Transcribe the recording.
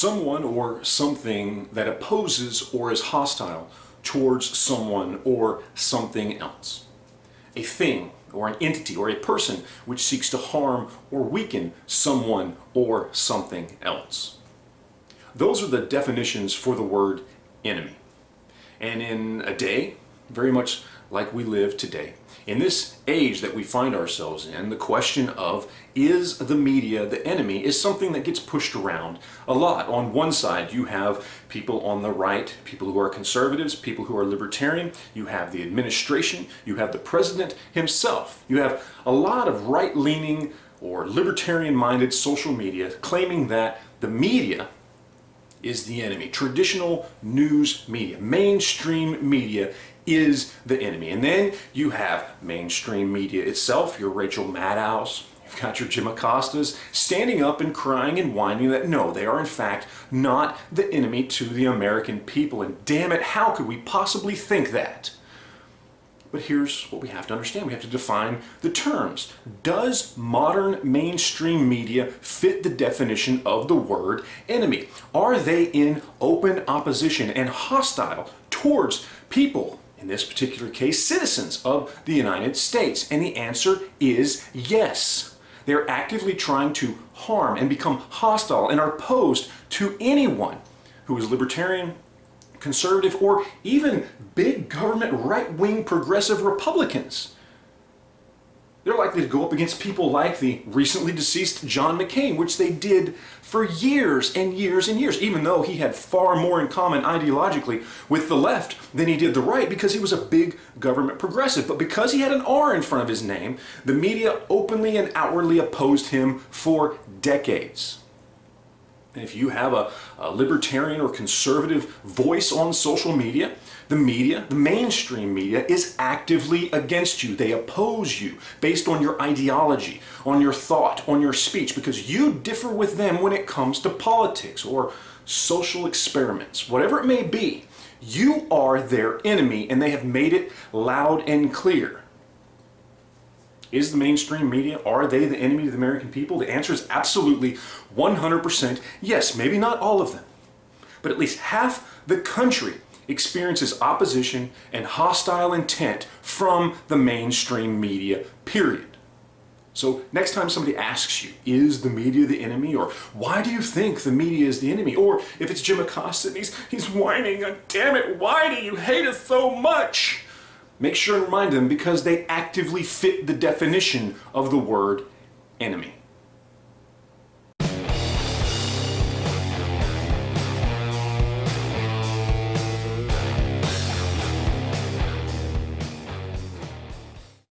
someone or something that opposes or is hostile towards someone or something else. A thing or an entity or a person which seeks to harm or weaken someone or something else. Those are the definitions for the word enemy. And in a day, very much like we live today, in this age that we find ourselves in, the question of is the media the enemy is something that gets pushed around a lot. On one side, you have people on the right, people who are conservatives, people who are libertarian, you have the administration, you have the president himself. You have a lot of right-leaning or libertarian-minded social media claiming that the media is the enemy. Traditional news media, mainstream media is the enemy. And then you have mainstream media itself, your Rachel Maddows, you've got your Jim Acostas, standing up and crying and whining that no, they are in fact not the enemy to the American people. And damn it, how could we possibly think that? But here's what we have to understand. We have to define the terms. Does modern mainstream media fit the definition of the word enemy? Are they in open opposition and hostile towards people, in this particular case, citizens of the United States? And the answer is yes. They're actively trying to harm and become hostile and are opposed to anyone who is libertarian, conservative, or even big government right-wing progressive Republicans. They're likely to go up against people like the recently deceased John McCain, which they did for years and years and years, even though he had far more in common ideologically with the left than he did the right, because he was a big government progressive. But because he had an R in front of his name, the media openly and outwardly opposed him for decades. And if you have a libertarian or conservative voice on social media, the mainstream media, is actively against you. They oppose you based on your ideology, on your thought, on your speech, because you differ with them when it comes to politics or social experiments. Whatever it may be, you are their enemy, and they have made it loud and clear. Is the mainstream media, are they the enemy of the American people? The answer is absolutely 100% yes. Maybe not all of them, but at least half the country experiences opposition and hostile intent from the mainstream media, period. So next time somebody asks you, is the media the enemy? Or why do you think the media is the enemy? Or if it's Jim Acosta and he's whining, damn it, why do you hate us so much? Make sure and remind them, because they actively fit the definition of the word enemy.